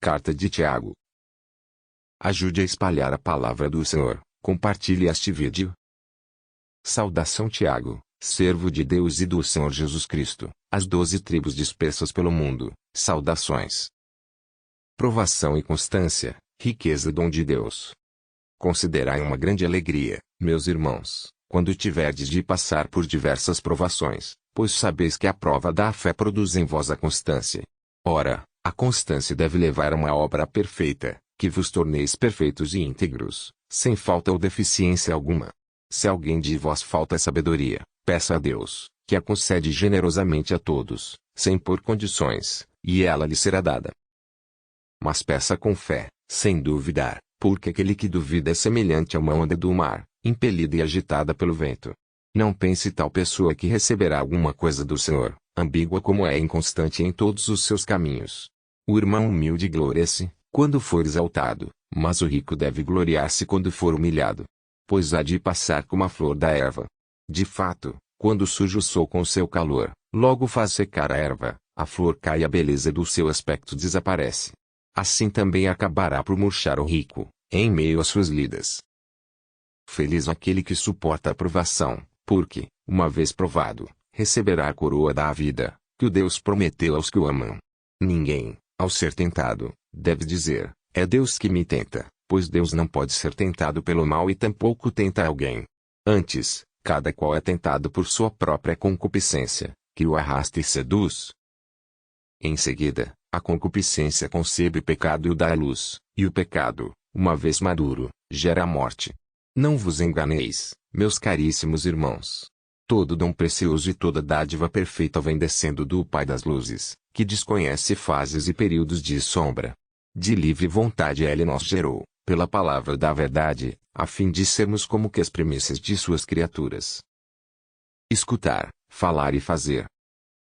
Carta de Tiago. Ajude a espalhar a palavra do Senhor. Compartilhe este vídeo. Saudação Tiago, servo de Deus e do Senhor Jesus Cristo, as 12 tribos dispersas pelo mundo, saudações. Provação e constância, riqueza dom de Deus. Considerai uma grande alegria, meus irmãos, quando tiverdes de passar por diversas provações, pois sabeis que a prova da fé produz em vós a constância. Ora, a constância deve levar a uma obra perfeita, que vos torneis perfeitos e íntegros, sem falta ou deficiência alguma. Se alguém de vós falta sabedoria, peça a Deus, que a concede generosamente a todos, sem pôr condições, e ela lhe será dada. Mas peça com fé, sem duvidar, porque aquele que duvida é semelhante a uma onda do mar, impelida e agitada pelo vento. Não pense tal pessoa que receberá alguma coisa do Senhor, ambígua como é inconstante em todos os seus caminhos. O irmão humilde gloria-se, quando for exaltado, mas o rico deve gloriar-se quando for humilhado. Pois há de passar como a flor da erva. De fato, quando surge o sol com seu calor, logo faz secar a erva, a flor cai e a beleza do seu aspecto desaparece. Assim também acabará por murchar o rico, em meio às suas lidas. Feliz aquele que suporta a provação, porque, uma vez provado, receberá a coroa da vida, que o Deus prometeu aos que o amam. Ninguém, ao ser tentado, deve dizer, é Deus que me tenta, pois Deus não pode ser tentado pelo mal e tampouco tenta alguém. Antes, cada qual é tentado por sua própria concupiscência, que o arrasta e seduz. Em seguida, a concupiscência concebe pecado e o dá à luz, e o pecado, uma vez maduro, gera a morte. Não vos enganeis, meus caríssimos irmãos. Todo dom precioso e toda dádiva perfeita vem descendo do Pai das luzes, que desconhece fases e períodos de sombra. De livre vontade ele nos gerou, pela palavra da verdade, a fim de sermos como que as primícias de suas criaturas. Escutar, falar e fazer.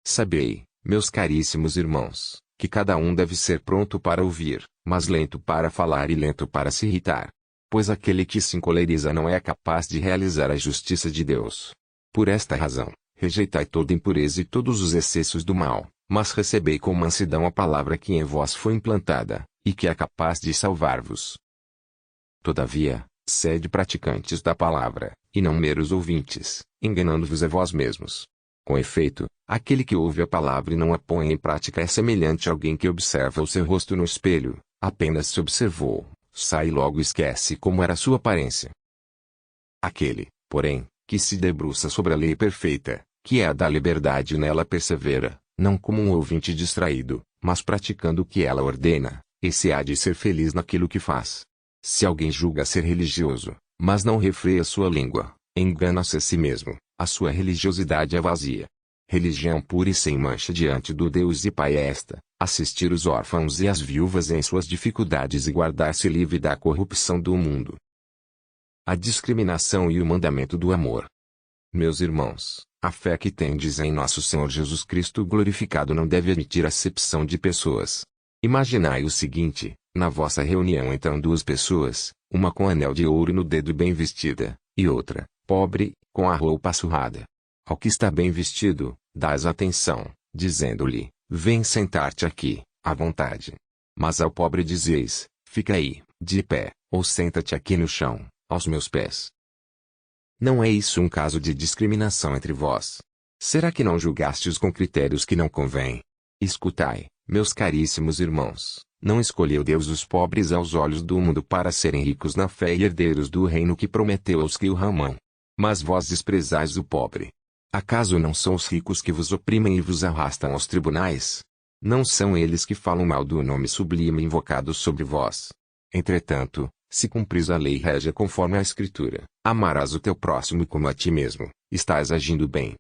Sabei, meus caríssimos irmãos, que cada um deve ser pronto para ouvir, mas lento para falar e lento para se irritar. Pois aquele que se encoleriza não é capaz de realizar a justiça de Deus. Por esta razão, rejeitai toda impureza e todos os excessos do mal, mas recebei com mansidão a palavra que em vós foi implantada, e que é capaz de salvar-vos. Todavia, sede praticantes da palavra, e não meros ouvintes, enganando-vos a vós mesmos. Com efeito, aquele que ouve a palavra e não a põe em prática é semelhante a alguém que observa o seu rosto no espelho, apenas se observou, sai e logo esquece como era sua aparência. Aquele, porém, que se debruça sobre a lei perfeita, que é a da liberdade e nela persevera, não como um ouvinte distraído, mas praticando o que ela ordena, esse há de ser feliz naquilo que faz. Se alguém julga ser religioso, mas não refreia sua língua, engana-se a si mesmo, a sua religiosidade é vazia. Religião pura e sem mancha diante do Deus e Pai é esta, assistir os órfãos e as viúvas em suas dificuldades e guardar-se livre da corrupção do mundo. A discriminação e o mandamento do amor. Meus irmãos, a fé que tendes em nosso Senhor Jesus Cristo glorificado não deve admitir acepção de pessoas. Imaginai o seguinte, na vossa reunião entram duas pessoas, uma com anel de ouro no dedo e bem vestida, e outra, pobre, com a roupa surrada. Ao que está bem vestido, dás atenção, dizendo-lhe, vem sentar-te aqui, à vontade. Mas ao pobre dizeis, fica aí, de pé, ou senta-te aqui no chão, aos meus pés. Não é isso um caso de discriminação entre vós? Será que não julgastes com critérios que não convêm? Escutai, meus caríssimos irmãos, não escolheu Deus os pobres aos olhos do mundo para serem ricos na fé e herdeiros do reino que prometeu aos que o amam. Mas vós desprezais o pobre. Acaso não são os ricos que vos oprimem e vos arrastam aos tribunais? Não são eles que falam mal do nome sublime invocado sobre vós? Entretanto, se cumpris a lei régia conforme a Escritura, amarás o teu próximo como a ti mesmo, estás agindo bem.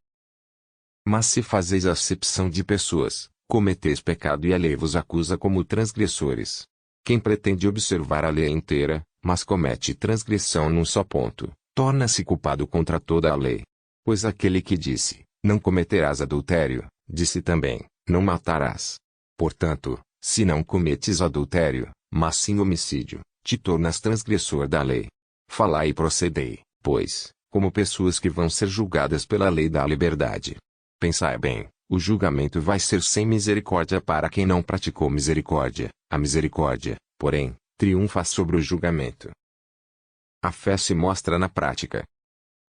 Mas se fazeis acepção de pessoas, cometeis pecado e a lei vos acusa como transgressores. Quem pretende observar a lei inteira, mas comete transgressão num só ponto, torna-se culpado contra toda a lei. Pois aquele que disse, não cometerás adultério, disse também, não matarás. Portanto, se não cometes adultério, mas sim homicídio, te tornas transgressor da lei. Falai e procedei, pois, como pessoas que vão ser julgadas pela lei da liberdade. Pensai bem, O julgamento vai ser sem misericórdia para quem não praticou misericórdia. A misericórdia, porém, triunfa sobre o julgamento. A fé se mostra na prática.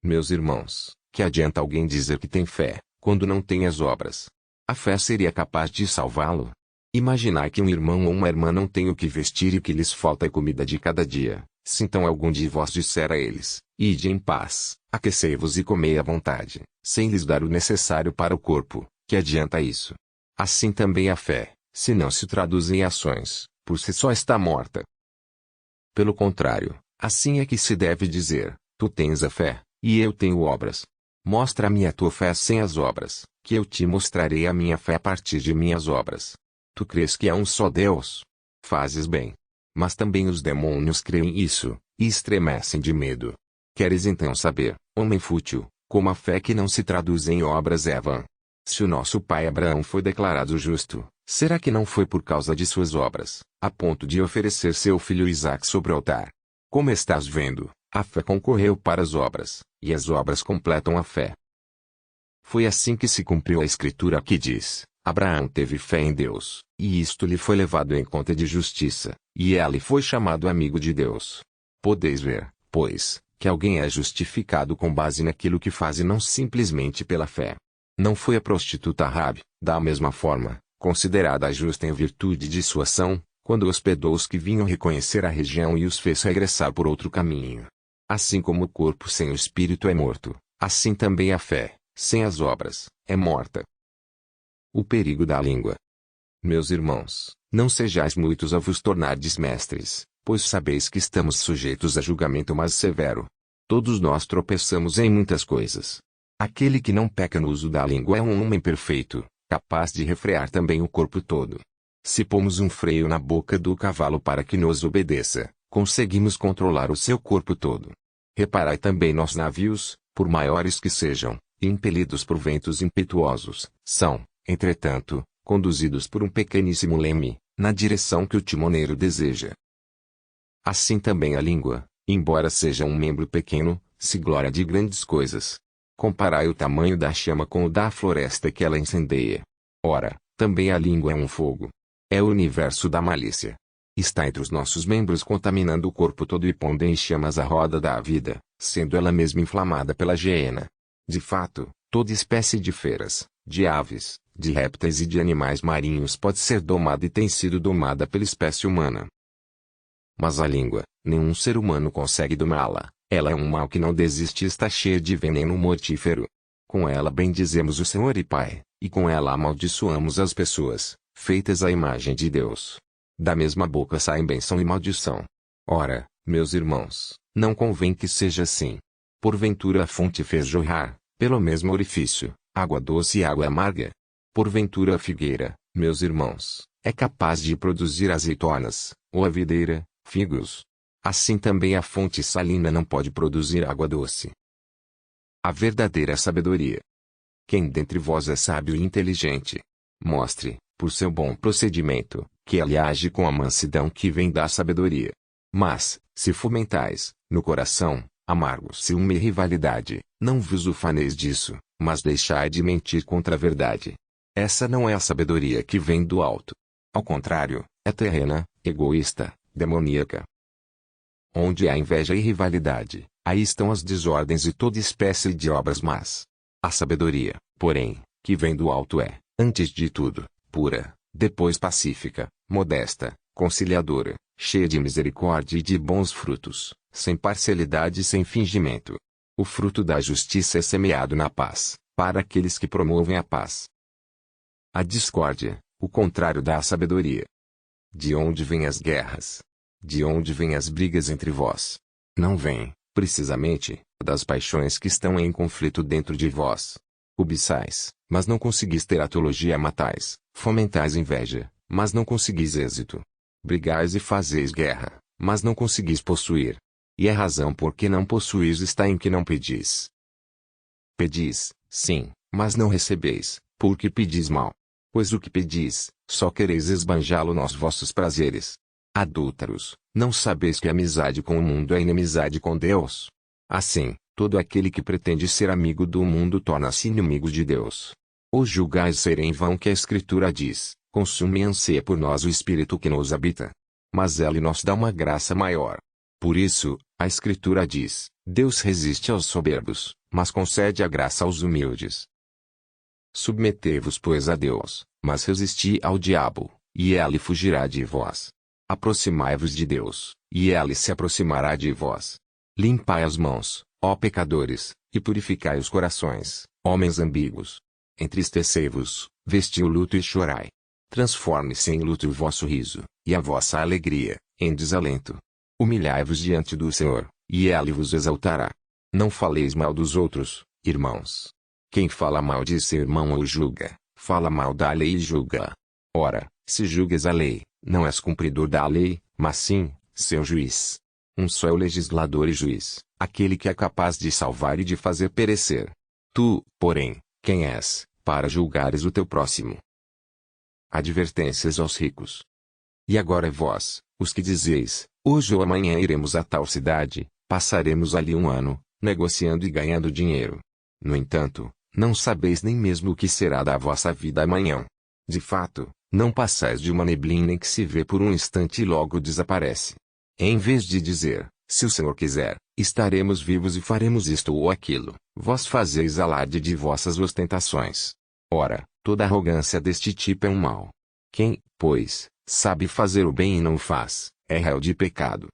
Meus irmãos, que adianta alguém dizer que tem fé, quando não tem as obras? A fé seria capaz de salvá-lo? Imaginar que um irmão ou uma irmã não tem o que vestir e que lhes falta a comida de cada dia. Se então algum de vós disser a eles, ide em paz, aquecei-vos e comei à vontade, sem lhes dar o necessário para o corpo, que adianta isso? Assim também a fé, se não se traduz em ações, por si só está morta. Pelo contrário, assim é que se deve dizer, tu tens a fé, e eu tenho obras. Mostra-me a tua fé sem as obras, que eu te mostrarei a minha fé a partir de minhas obras. Tu crês que há um só Deus? Fazes bem. Mas também os demônios creem isso, e estremecem de medo. Queres então saber, homem fútil, como a fé que não se traduz em obras é vã? Se o nosso pai Abraão foi declarado justo, será que não foi por causa de suas obras, a ponto de oferecer seu filho Isaque sobre o altar? Como estás vendo, a fé concorreu para as obras, e as obras completam a fé. Foi assim que se cumpriu a escritura que diz, Abraão teve fé em Deus, e isto lhe foi levado em conta de justiça, e ele foi chamado amigo de Deus. Podeis ver, pois, que alguém é justificado com base naquilo que faz e não simplesmente pela fé. Não foi a prostituta Rabi, da mesma forma, considerada justa em virtude de sua ação, quando hospedou os que vinham reconhecer a região e os fez regressar por outro caminho. Assim como o corpo sem o espírito é morto, assim também a fé, sem as obras, é morta. O perigo da língua. Meus irmãos, não sejais muitos a vos tornardes mestres, pois sabeis que estamos sujeitos a julgamento mais severo. Todos nós tropeçamos em muitas coisas. Aquele que não peca no uso da língua é um homem perfeito, capaz de refrear também o corpo todo. Se pomos um freio na boca do cavalo para que nos obedeça, conseguimos controlar o seu corpo todo. Reparai também nos navios, por maiores que sejam, e impelidos por ventos impetuosos, são, entretanto, conduzidos por um pequeníssimo leme, na direção que o timoneiro deseja. Assim também a língua, embora seja um membro pequeno, se gloria de grandes coisas. Comparai o tamanho da chama com o da floresta que ela incendeia. Ora, também a língua é um fogo. É o universo da malícia. Está entre os nossos membros contaminando o corpo todo e pondo em chamas a roda da vida, sendo ela mesma inflamada pela geena. De fato, toda espécie de feras, de aves, de répteis e de animais marinhos pode ser domada e tem sido domada pela espécie humana. Mas a língua, nenhum ser humano consegue domá-la. Ela é um mal que não desiste e está cheia de veneno mortífero. Com ela bendizemos o Senhor e Pai, e com ela amaldiçoamos as pessoas, feitas à imagem de Deus. Da mesma boca saem bênção e maldição. Ora, meus irmãos, não convém que seja assim. Porventura a fonte fez jorrar, pelo mesmo orifício, água doce e água amarga? Porventura a figueira, meus irmãos, é capaz de produzir azeitonas, ou a videira, figos? Assim também a fonte salina não pode produzir água doce. A verdadeira sabedoria. Quem dentre vós é sábio e inteligente? Mostre, por seu bom procedimento, que ele age com a mansidão que vem da sabedoria. Mas, se fomentais, no coração, amargo ciúme e rivalidade, não vos ufaneis disso, mas deixai de mentir contra a verdade. Essa não é a sabedoria que vem do alto. Ao contrário, é terrena, egoísta, demoníaca. Onde há inveja e rivalidade, aí estão as desordens e toda espécie de obras más. A sabedoria, porém, que vem do alto é, antes de tudo, pura, depois pacífica, modesta, conciliadora, cheia de misericórdia e de bons frutos, sem parcialidade e sem fingimento. O fruto da justiça é semeado na paz, para aqueles que promovem a paz. A discórdia, o contrário da sabedoria. De onde vêm as guerras? De onde vêm as brigas entre vós? Não vêm, precisamente, das paixões que estão em conflito dentro de vós. Cobiçais, mas não conseguis ter teologia, matais, fomentais inveja, mas não conseguis êxito. Brigais e fazeis guerra, mas não conseguis possuir. E a razão por que não possuís está em que não pedis. Pedis, sim, mas não recebeis, porque pedis mal. Pois o que pedis, só quereis esbanjá-lo nos vossos prazeres. Adúlteros, não sabeis que a amizade com o mundo é inimizade com Deus? Assim, todo aquele que pretende ser amigo do mundo torna-se inimigo de Deus. Ou julgais ser em vão que a Escritura diz, consume e anseia por nós o Espírito que nos habita. Mas ela nos dá uma graça maior. Por isso, a Escritura diz, Deus resiste aos soberbos, mas concede a graça aos humildes. Submetei-vos pois a Deus, mas resisti ao diabo, e ele fugirá de vós. Aproximai-vos de Deus, e ele se aproximará de vós. Limpai as mãos, ó pecadores, e purificai os corações, homens ambíguos. Entristecei-vos, vesti o luto e chorai. Transforme-se em luto o vosso riso, e a vossa alegria, em desalento. Humilhai-vos diante do Senhor, e ele vos exaltará. Não faleis mal dos outros, irmãos. Quem fala mal de seu irmão ou julga, fala mal da lei e julga. Ora, se julgas a lei, não és cumpridor da lei, mas sim, seu juiz. Um só é o legislador e juiz, aquele que é capaz de salvar e de fazer perecer. Tu, porém, quem és, para julgares o teu próximo? Advertências aos ricos. E agora vós, os que dizeis, hoje ou amanhã iremos a tal cidade, passaremos ali um ano, negociando e ganhando dinheiro. No entanto, não sabeis nem mesmo o que será da vossa vida amanhã. De fato, não passais de uma neblina que se vê por um instante e logo desaparece. Em vez de dizer, se o Senhor quiser, estaremos vivos e faremos isto ou aquilo, vós fazeis alarde de vossas ostentações. Ora, toda arrogância deste tipo é um mal. Quem, pois, sabe fazer o bem e não o faz, é réu de pecado.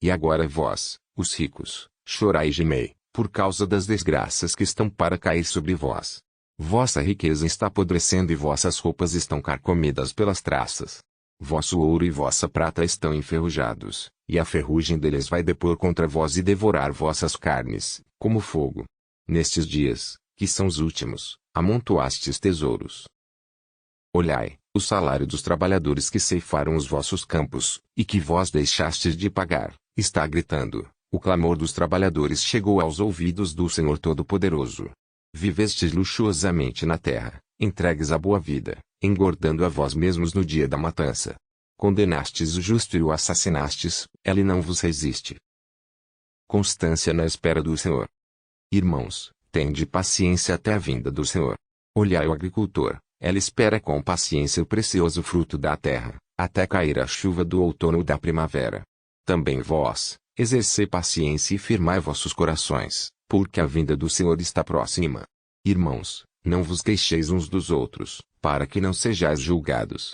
E agora vós, os ricos, chorai e gemei, por causa das desgraças que estão para cair sobre vós. Vossa riqueza está apodrecendo e vossas roupas estão carcomidas pelas traças. Vosso ouro e vossa prata estão enferrujados, e a ferrugem deles vai depor contra vós e devorar vossas carnes, como fogo. Nestes dias, que são os últimos, amontoastes tesouros. Olhai, o salário dos trabalhadores que ceifaram os vossos campos, e que vós deixastes de pagar, está gritando. O clamor dos trabalhadores chegou aos ouvidos do Senhor Todo-Poderoso. Vivestes luxuosamente na terra, entregues à boa vida, engordando a vós mesmos no dia da matança. Condenastes o justo e o assassinastes, ele não vos resiste. Constância na espera do Senhor. Irmãos, tende paciência até a vinda do Senhor. Olhai o agricultor, ele espera com paciência o precioso fruto da terra, até cair a chuva do outono ou da primavera. Também vós, exercei paciência e firmai vossos corações, porque a vinda do Senhor está próxima. Irmãos, não vos queixeis uns dos outros, para que não sejais julgados.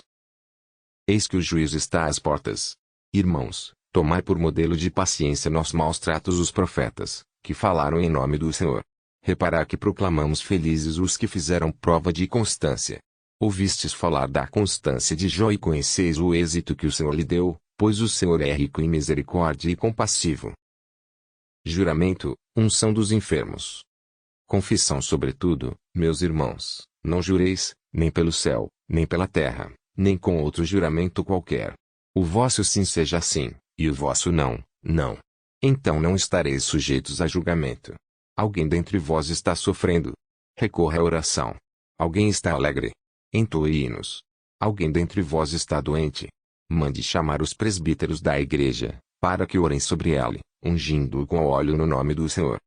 Eis que o juízo está às portas. Irmãos, tomai por modelo de paciência nos maus tratos os profetas, que falaram em nome do Senhor. Reparai que proclamamos felizes os que fizeram prova de constância. Ouvistes falar da constância de Jó e conheceis o êxito que o Senhor lhe deu, pois o Senhor é rico em misericórdia e compassivo. Juramento, unção dos enfermos. Confissão sobretudo, meus irmãos, não jureis, nem pelo céu, nem pela terra, nem com outro juramento qualquer. O vosso sim seja sim, e o vosso não, não. Então não estareis sujeitos a julgamento. Alguém dentre vós está sofrendo? Recorra à oração. Alguém está alegre? Entoe hinos. Alguém dentre vós está doente? Mande chamar os presbíteros da igreja, para que orem sobre ele, ungindo-o com óleo no nome do Senhor.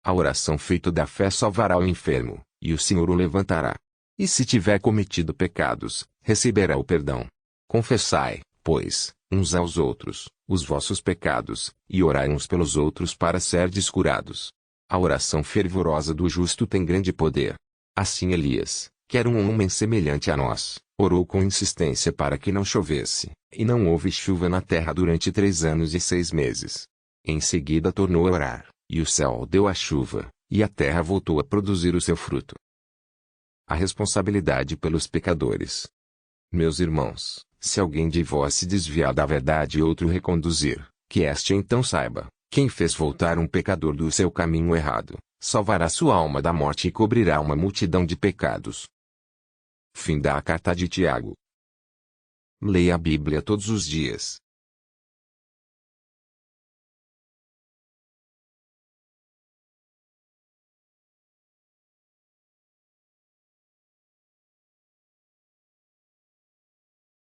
A oração feita da fé salvará o enfermo, e o Senhor o levantará. E se tiver cometido pecados, receberá o perdão. Confessai, pois, uns aos outros, os vossos pecados, e orai uns pelos outros para serdes curados. A oração fervorosa do justo tem grande poder. Assim Elias, que era um homem semelhante a nós, orou com insistência para que não chovesse, e não houve chuva na terra durante 3 anos e 6 meses. Em seguida tornou a orar, e o céu deu a chuva, e a terra voltou a produzir o seu fruto. A responsabilidade pelos pecadores. Meus irmãos, se alguém de vós se desviar da verdade e outro reconduzir, que este então saiba, quem fez voltar um pecador do seu caminho errado, salvará sua alma da morte e cobrirá uma multidão de pecados. Fim da carta de Tiago. Leia a Bíblia todos os dias.